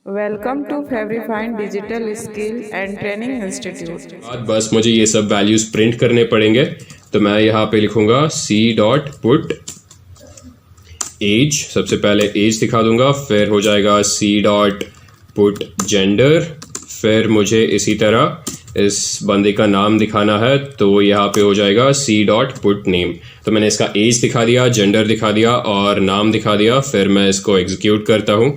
Welcome to फेवरीफाइन digital skill and training institute. बस मुझे ये सब वैल्यूज प्रिंट करने पड़ेंगे, तो मैं यहाँ पे लिखूंगा सी डॉट पुट एज। सबसे पहले एज दिखा दूंगा, फिर हो जाएगा सी डॉट पुट जेंडर, फिर मुझे इसी तरह इस बंदे का नाम दिखाना है, तो यहाँ पे हो जाएगा सी डॉट पुट नेम। तो मैंने इसका एज दिखा दिया, जेंडर दिखा दिया और नाम दिखा दिया। फिर मैं इसको एग्जीक्यूट करता हूँ।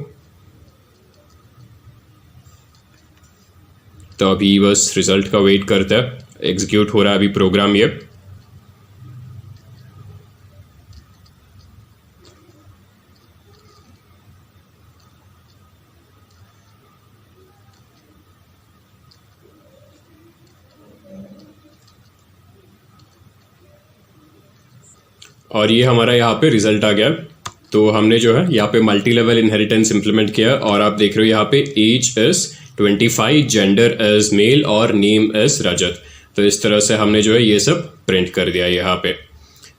तो अभी बस रिजल्ट का वेट करते हैं। एग्जीक्यूट हो रहा है अभी प्रोग्राम ये। और ये हमारा यहाँ पे रिजल्ट आ गया। तो हमने जो है यहाँ पे मल्टी लेवल इनहेरिटेंस इंप्लीमेंट किया और आप देख रहे हो यहाँ पे age is 25, gender is male और नेम इज रजत। तो इस तरह से हमने जो है ये सब प्रिंट कर दिया यहाँ पे।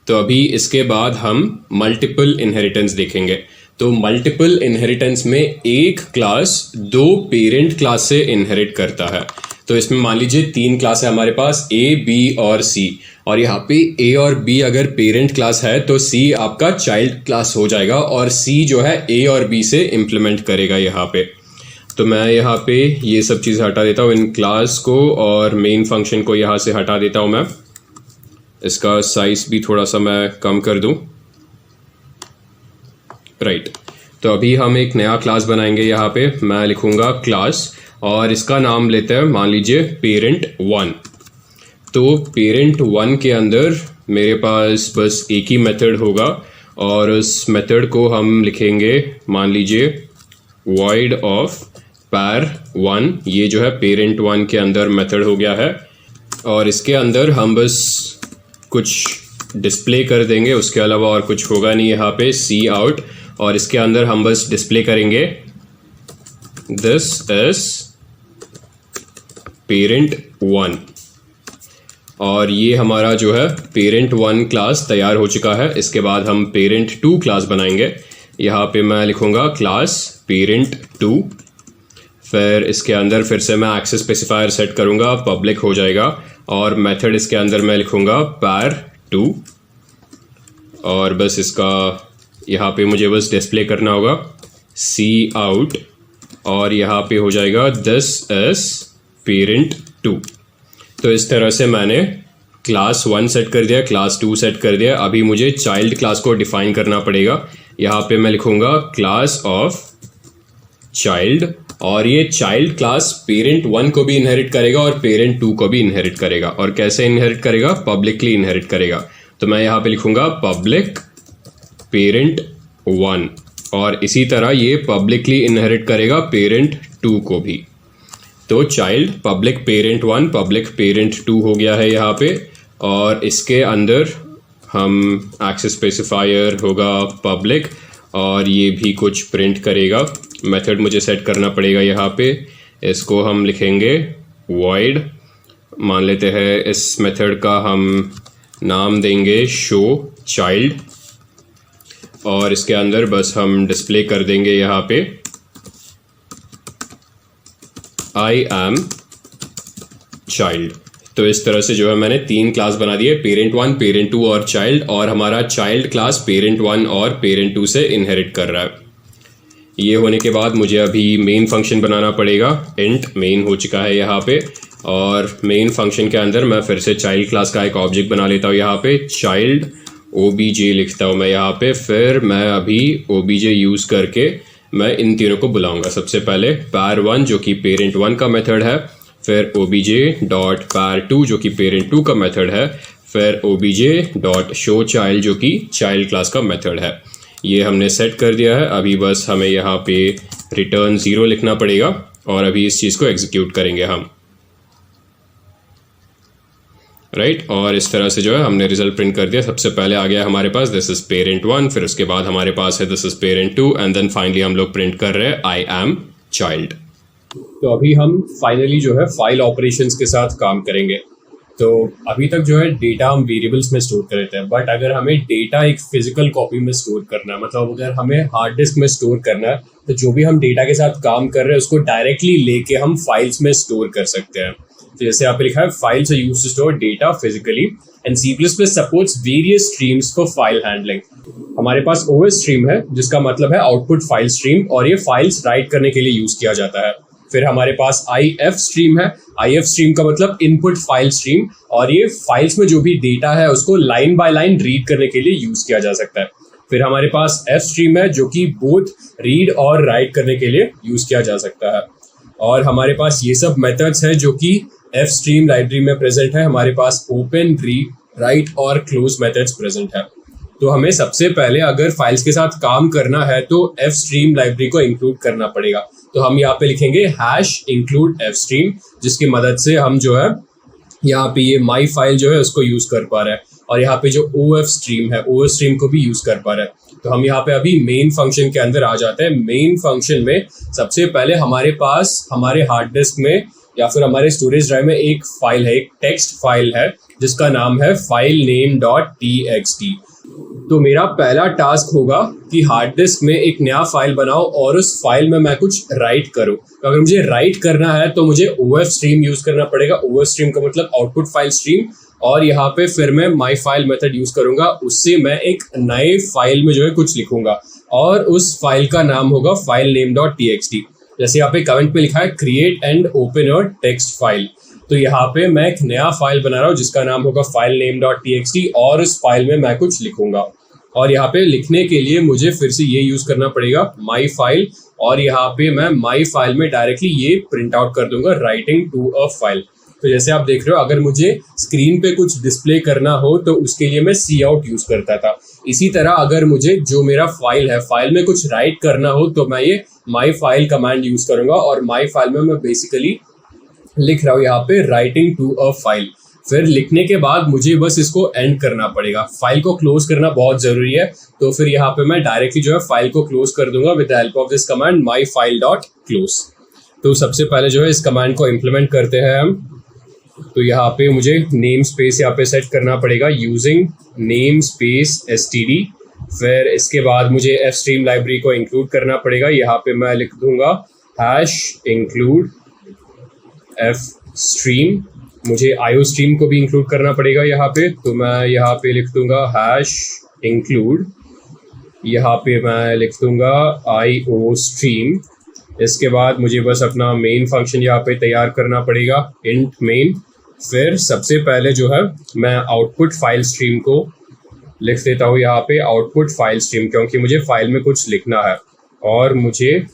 तो अभी इसके बाद हम मल्टीपल इनहेरिटेंस देखेंगे। तो मल्टीपल इनहेरिटेंस में एक क्लास दो पेरेंट क्लास से इनहेरिट करता है। तो इसमें मान लीजिए तीन क्लास है हमारे पास, ए, बी और सी। और यहाँ पे ए और बी अगर पेरेंट क्लास है तो सी आपका चाइल्ड क्लास हो जाएगा और सी जो है ए और बी से इम्प्लीमेंट करेगा यहाँ पे। तो मैं यहाँ पे ये सब चीज़ हटा देता हूँ, इन क्लास को और मेन फंक्शन को यहाँ से हटा देता हूँ मैं। इसका साइज भी थोड़ा सा मैं कम कर दूँ। राइट। तो अभी हम एक नया क्लास बनाएंगे। यहाँ पे मैं लिखूँगा क्लास और इसका नाम लेते हैं मान लीजिए पेरेंट 1। तो पेरेंट 1 के अंदर मेरे पास बस एक ही मेथड होगा और उस मेथड को हम लिखेंगे मान लीजिए void of par1। ये जो है पेरेंट 1 के अंदर मेथड हो गया है और इसके अंदर हम बस कुछ डिस्प्ले कर देंगे, उसके अलावा और कुछ होगा नहीं यहाँ पे। सी आउट और इसके अंदर हम बस डिस्प्ले करेंगे दिस इज पेरेंट 1। और ये हमारा जो है पेरेंट 1 क्लास तैयार हो चुका है। इसके बाद हम पेरेंट 2 क्लास बनाएंगे। यहाँ पे मैं लिखूँगा क्लास पेरेंट 2। फिर इसके अंदर फिर से मैं एक्सेस स्पेसिफायर सेट करूँगा, पब्लिक हो जाएगा और मेथड इसके अंदर मैं लिखूँगा par2। और बस इसका यहाँ पे मुझे बस डिस्प्ले करना होगा सी आउट और यहाँ पे हो जाएगा दिस इज पेरेंट 2। तो इस तरह से मैंने क्लास 1 सेट कर दिया, क्लास 2 सेट कर दिया। अभी मुझे चाइल्ड क्लास को डिफाइन करना पड़ेगा। यहाँ पे मैं लिखूँगा क्लास ऑफ चाइल्ड और ये चाइल्ड क्लास पेरेंट 1 को भी इनहेरिट करेगा और पेरेंट 2 को भी इनहेरिट करेगा। और कैसे इनहेरिट करेगा? पब्लिकली इनहेरिट करेगा। तो मैं यहाँ पे लिखूँगा पब्लिक पेरेंट 1 और इसी तरह ये पब्लिकली इनहेरिट करेगा पेरेंट 2 को भी। तो child public parent 1 public parent 2 हो गया है यहाँ पे। और इसके अंदर हम एक्सेस स्पेसिफायर होगा पब्लिक और ये भी कुछ प्रिंट करेगा। मेथड मुझे सेट करना पड़ेगा यहाँ पे। इसको हम लिखेंगे void। मान लेते हैं इस मेथड का हम नाम देंगे शो चाइल्ड और इसके अंदर बस हम डिस्प्ले कर देंगे यहाँ पे I am child। तो इस तरह से जो है मैंने तीन क्लास बना दिए, पेरेंट 1 पेरेंट 2 और चाइल्ड। और हमारा चाइल्ड क्लास पेरेंट 1 और पेरेंट 2 से इनहेरिट कर रहा है। ये होने के बाद मुझे अभी मेन फंक्शन बनाना पड़ेगा। इंट मेन हो चुका है यहाँ पे और मेन फंक्शन के अंदर मैं फिर से चाइल्ड क्लास का एक ऑब्जेक्ट बना लेता हूँ। यहाँ पे चाइल्ड obj लिखता हूँ मैं यहाँ पे। फिर मैं अभी obj यूज़ करके मैं इन तीनों को बुलाऊंगा। सबसे पहले par1 जो कि पेरेंट 1 का मेथड है, फिर obj डॉट par2 जो कि पेरेंट 2 का मेथड है, फिर obj डॉट शो चाइल्ड जो कि चाइल्ड क्लास का मेथड है। ये हमने सेट कर दिया है। अभी बस हमें यहाँ पे रिटर्न 0 लिखना पड़ेगा और अभी इस चीज़ को एग्जीक्यूट करेंगे हम। राइट। और इस तरह से जो है हमने रिजल्ट प्रिंट कर दिया। सबसे पहले आ गया हमारे पास दिस इज पेरेंट 1, फिर उसके बाद हमारे पास है this is parent 2 and then finally हम लोग प्रिंट कर रहे हैं आई एम चाइल्ड। तो अभी हम फाइनली जो है फाइल ऑपरेशंस के साथ काम करेंगे। तो अभी तक जो है डेटा हम वेरिएबल्स में स्टोर कर लेते हैं, बट अगर हमें डेटा एक फिजिकल कॉपी में स्टोर करना है, मतलब अगर हमें हार्ड डिस्क में स्टोर करना है, तो जो भी हम डेटा के साथ काम कर रहे हैं उसको डायरेक्टली लेके हम फाइल्स में स्टोर कर सकते हैं। तो जैसे यहाँ पे लिखा है files are used to store data physically and C++ supports various streams for file handling. हमारे पास OS स्ट्रीम है जिसका मतलब है आउटपुट फाइल स्ट्रीम, और ये फाइल्स राइट करने के लिए यूज किया जाता है। फिर हमारे पास IF स्ट्रीम है। IF स्ट्रीम का मतलब इनपुट फाइल स्ट्रीम, और ये फाइल्स में जो भी डेटा है उसको लाइन बाय लाइन रीड करने के लिए यूज किया जा सकता है। फिर हमारे पास F स्ट्रीम है जो कि बोथ रीड और राइट करने के लिए यूज किया जा सकता है। और हमारे पास ये सब मेथड्स है जो कि F स्ट्रीम लाइब्रेरी में प्रेजेंट है। हमारे पास ओपन, रीड, राइट और क्लोज मेथड्स प्रेजेंट है। तो हमें सबसे पहले अगर फाइल्स के साथ काम करना है तो F स्ट्रीम लाइब्रेरी को इंक्लूड करना पड़ेगा। तो हम यहाँ पे लिखेंगे #include F स्ट्रीम, जिसकी मदद से हम जो है यहाँ पे ये माई फाइल जो है उसको यूज कर पा रहे हैं, और यहाँ पे जो OF स्ट्रीम है OS स्ट्रीम को भी यूज कर पा रहे हैं। तो हम यहाँ पे अभी मेन फंक्शन के अंदर आ जाते हैं। मेन फंक्शन में सबसे पहले हमारे पास हमारे हार्ड डिस्क में या फिर हमारे स्टोरेज ड्राइव में एक फाइल है, एक टेक्स्ट फाइल है जिसका नाम है filename.txt। तो मेरा पहला टास्क होगा कि हार्ड डिस्क में एक नया फाइल बनाओ और उस फाइल में मैं कुछ राइट करूं। तो अगर मुझे राइट करना है तो मुझे OF स्ट्रीम यूज करना पड़ेगा। OF स्ट्रीम का मतलब आउटपुट फाइल स्ट्रीम, और यहाँ पे फिर मैं माई फाइल मेथड यूज करूंगा। उससे मैं एक नए फाइल में जो है कुछ लिखूंगा और उस फाइल का नाम होगा filename.txt। जैसे यहाँ पे कमेंट पे लिखा है create and open your text file, तो यहाँ पे मैं एक नया फाइल बना रहा हूँ जिसका नाम होगा filename.txt, और उस फाइल में मैं कुछ लिखूंगा। और यहाँ पे लिखने के लिए मुझे फिर से ये यूज करना पड़ेगा माई फाइल, और यहाँ पे मैं माई फाइल में डायरेक्टली ये प्रिंट आउट कर दूंगा राइटिंग टू अ फाइल। तो जैसे आप देख रहे हो, अगर मुझे स्क्रीन पे कुछ डिस्प्ले करना हो तो उसके लिए मैं cout यूज करता था। इसी तरह अगर मुझे जो मेरा फाइल है फाइल में कुछ राइट करना हो तो मैं ये माई फाइल कमांड यूज करूंगा, और माई फाइल में मैं बेसिकली लिख रहा हूँ यहाँ पे राइटिंग टू अ फाइल। फिर लिखने के बाद मुझे बस इसको एंड करना पड़ेगा, फाइल को क्लोज करना बहुत जरूरी है। तो फिर यहाँ पे मैं डायरेक्टली जो है फाइल को क्लोज कर दूंगा with the help of this command myfile.close। तो सबसे पहले जो है इस कमांड को इम्प्लीमेंट करते हैं हम। तो यहाँ पे मुझे नेम स्पेस यहाँ पे सेट करना पड़ेगा यूजिंग नेम स्पेस std। फिर इसके बाद मुझे F स्ट्रीम लाइब्रेरी को इंक्लूड करना पड़ेगा। यहाँ पे मैं लिख दूंगा #include F स्ट्रीम। मुझे IO स्ट्रीम को भी इंक्लूड करना पड़ेगा यहाँ पे, तो मैं यहाँ पे लिख दूंगा #include, यहाँ पे मैं लिख दूंगा IO स्ट्रीम। इसके बाद मुझे बस अपना मेन फंक्शन यहाँ पे तैयार करना पड़ेगा, इंट मेन। फिर सबसे पहले जो है मैं आउटपुट फाइल स्ट्रीम को लिख देता हूँ यहाँ पे आउटपुट फाइल स्ट्रीम, क्योंकि मुझे फाइल में कुछ लिखना है और मुझे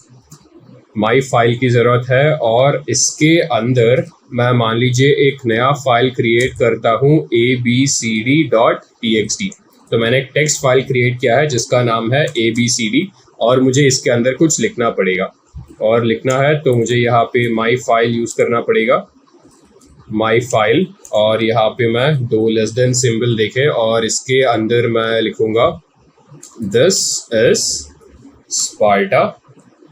माई फाइल की ज़रूरत है। और इसके अंदर मैं मान लीजिए एक नया फाइल क्रिएट करता हूँ abcd.txt। तो मैंने एक टेक्स्ट फाइल क्रिएट किया है जिसका नाम है abcd, और मुझे इसके अंदर कुछ लिखना पड़ेगा। और लिखना है तो मुझे यहाँ पे माई फाइल यूज़ करना पड़ेगा, माई फाइल, और यहाँ पे मैं 2 सिंबल देखे और इसके अंदर मैं लिखूँगा दिस इज स्पार्टा।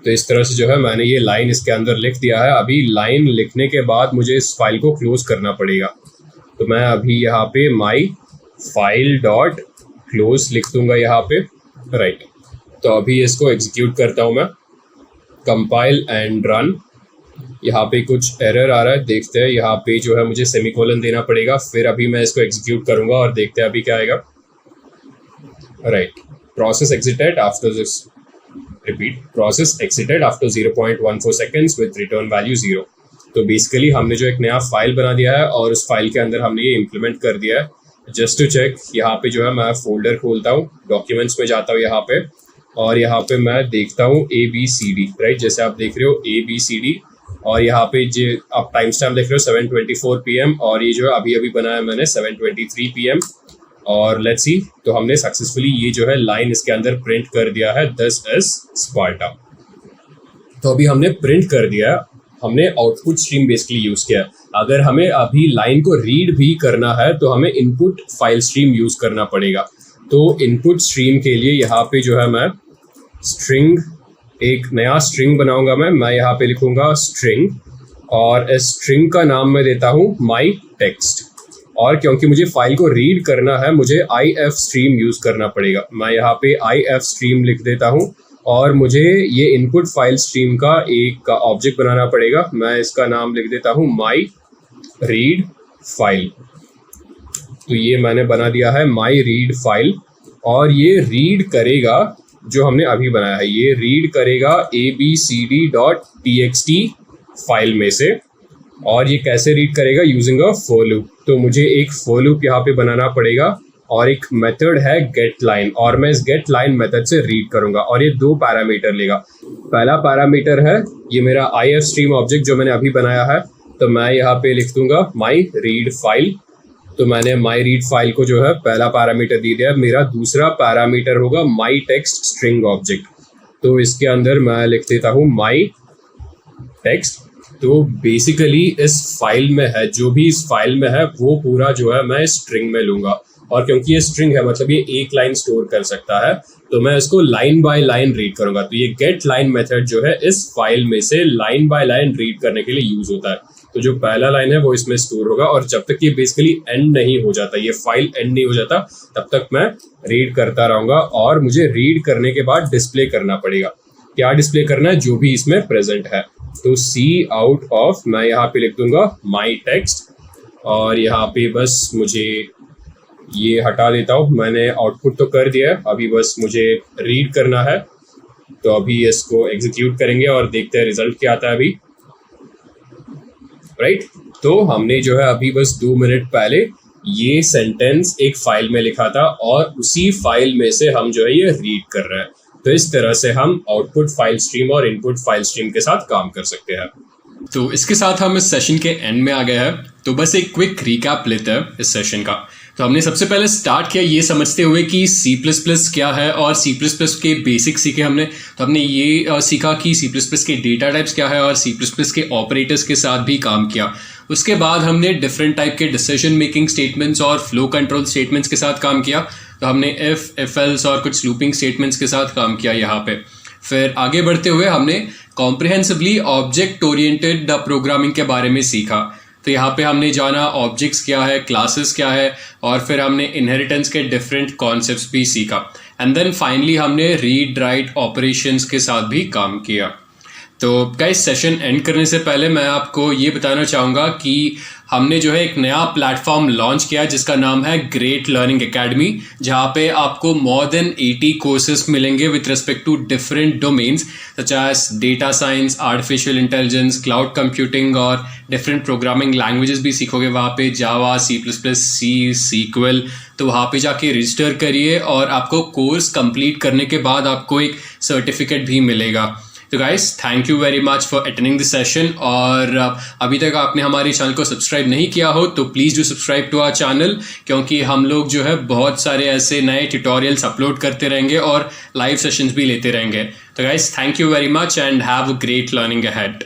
तो इस तरह से जो है मैंने ये लाइन इसके अंदर लिख दिया है। अभी लाइन लिखने के बाद मुझे इस फाइल को क्लोज करना पड़ेगा, तो मैं अभी यहाँ पे माई फाइल डॉट क्लोज लिख दूंगा यहाँ पे, राइट। तो अभी इसको एग्जीक्यूट करता हूँ मैं, कंपाइल एंड रन। यहाँ पे कुछ एरर आ रहा है, देखते हैं। यहाँ पे जो है मुझे सेमीकोलन देना पड़ेगा, फिर अभी मैं इसको एग्जीक्यूट करूँगा और देखते हैं अभी क्या आएगा, right. Process exerted after this, repeat, process exerted after 0.14 seconds with return value 0। तो बेसिकली हमने जो एक नया फाइल बना दिया है और उस फाइल के अंदर हमने ये इम्प्लीमेंट कर दिया है। जस्ट टू चेक, यहाँ पे जो है मैं फोल्डर खोलता हूँ, डॉक्यूमेंट्स में जाता हूँ यहाँ पे, और यहाँ पे मैं देखता हूँ ABCD, राइट। जैसे आप देख रहे हो ABCD, और यहाँ पे जो आप टाइम स्टैम्प देख रहे हो 7:24 PM, और ये जो है अभी अभी बनाया मैंने 7:23 PM। और लेट्स सी, तो हमने सक्सेसफुली ये जो है लाइन इसके अंदर प्रिंट कर दिया है, दिस इज स्पार्टा। तो अभी हमने प्रिंट कर दिया, हमने आउटपुट स्ट्रीम बेसिकली यूज किया। अगर हमें अभी लाइन को रीड भी करना है तो हमें इनपुट फाइल स्ट्रीम यूज करना पड़ेगा। तो इनपुट स्ट्रीम के लिए यहाँ पे जो है मैं स्ट्रिंग, एक नया स्ट्रिंग बनाऊंगा मैं यहाँ पे लिखूंगा स्ट्रिंग, और इस स्ट्रिंग का नाम मैं देता हूँ माई टेक्स्ट। और क्योंकि मुझे फाइल को रीड करना है मुझे ifstream यूज़ करना पड़ेगा। मैं यहाँ पे ifstream लिख देता हूँ और मुझे ये इनपुट फाइल स्ट्रीम का एक ऑब्जेक्ट बनाना पड़ेगा। मैं इसका नाम लिख देता हूँ माई रीड फाइल। तो ये मैंने बना दिया है माई रीड फाइल, और ये रीड करेगा जो हमने अभी बनाया है, ये रीड करेगा abcd.txt फाइल में से। और ये कैसे रीड करेगा? Using a for loop. तो मुझे एक फॉर लूप यहाँ पे बनाना पड़ेगा और एक मेथड है गेट लाइन, और मैं इस गेट लाइन मेथड से रीड करूंगा और ये 2 पैरामीटर लेगा। पहला पैरामीटर है ये मेरा ifstream ऑब्जेक्ट जो मैंने अभी बनाया है, तो मैं यहाँ पे लिख दूंगा माई रीड फाइल। तो मैंने माई रीड फाइल को जो है पहला पैरामीटर दे दिया। मेरा दूसरा पैरामीटर होगा माई टेक्स्ट स्ट्रिंग ऑब्जेक्ट। तो इसके अंदर मैं लिख देता हूँ माई टेक्स्ट। तो बेसिकली इस फाइल में है, जो भी इस फाइल में है वो पूरा जो है मैं स्ट्रिंग में लूंगा, और क्योंकि ये स्ट्रिंग है मतलब ये एक लाइन स्टोर कर सकता है, तो मैं इसको लाइन बाय लाइन रीड करूंगा। तो ये गेट लाइन मेथड जो है इस फाइल में से लाइन बाय लाइन रीड करने के लिए यूज होता है। तो जो पहला लाइन है वो इसमें स्टोर होगा, और जब तक ये बेसिकली एंड नहीं हो जाता, ये फाइल एंड नहीं हो जाता, तब तक मैं रीड करता रहूंगा। और मुझे रीड करने के बाद डिस्प्ले करना पड़ेगा। क्या डिस्प्ले करना है? जो भी इसमें प्रेजेंट है। तो सी आउट ऑफ, मैं यहाँ पे लिख दूंगा माई टेक्स्ट, और यहाँ पे बस मुझे ये हटा देता हूँ। मैंने आउटपुट तो कर दिया है, अभी बस मुझे रीड करना है। तो अभी इसको एग्जीक्यूट करेंगे और देखते हैं रिजल्ट क्या आता है अभी। राइट, तो हमने जो है अभी बस 2 मिनट पहले ये सेंटेंस एक फाइल में लिखा था, और उसी फाइल में से हम जो है ये रीड कर रहे हैं। तो इस तरह से हम आउटपुट फाइल स्ट्रीम और इनपुट फाइल स्ट्रीम के साथ काम कर सकते हैं। तो इसके साथ हम इस सेशन के एंड में आ गए हैं। तो बस एक क्विक रिकैप लेते हैं इस सेशन का। तो हमने सबसे पहले स्टार्ट किया ये समझते हुए कि C++ क्या है, और C++ के बेसिक सीखे हमने। तो हमने ये सीखा कि C++ के डेटा टाइप्स क्या है, और C++ के ऑपरेटर्स के साथ भी काम किया। उसके बाद हमने डिफरेंट टाइप के डिसीजन मेकिंग स्टेटमेंट्स और फ्लो कंट्रोल स्टेटमेंट्स के साथ काम किया। तो हमने इफ, इफ एल्स और कुछ लूपिंग स्टेटमेंट्स के साथ काम किया यहाँ पे। फिर आगे बढ़ते हुए हमने कॉम्प्रिहेंसिवली ऑब्जेक्ट ओरिएंटेड प्रोग्रामिंग के बारे में सीखा। तो यहाँ पे हमने जाना ऑब्जेक्ट्स क्या है, क्लासेस क्या है, और फिर हमने इनहेरिटेंस के डिफरेंट कॉन्सेप्ट्स भी सीखा। एंड देन फाइनली हमने रीड राइट ऑपरेशंस के साथ भी काम किया। तो गाइस, सेशन एंड करने से पहले मैं आपको ये बताना चाहूँगा कि हमने जो है एक नया प्लेटफॉर्म लॉन्च किया जिसका नाम है ग्रेट लर्निंग एकेडमी, जहाँ पे आपको मोर देन 80 कोर्सेज मिलेंगे with respect to different domains such as data science, artificial intelligence, cloud computing, और डिफरेंट प्रोग्रामिंग लैंग्वेजेस भी सीखोगे वहाँ पे, जावा, C++, SQL। तो वहाँ पे जाके रजिस्टर करिए, और आपको कोर्स कंप्लीट करने के बाद आपको एक सर्टिफिकेट भी मिलेगा। तो guys, thank you very much for attending this session. और अभी तक आपने हमारे चैनल को सब्सक्राइब नहीं किया हो तो please do subscribe to our channel, क्योंकि हम लोग जो है बहुत सारे ऐसे नए ट्यूटोरियल्स अपलोड करते रहेंगे और लाइव सेशंस भी लेते रहेंगे। तो guys, thank you very much and have a great learning ahead.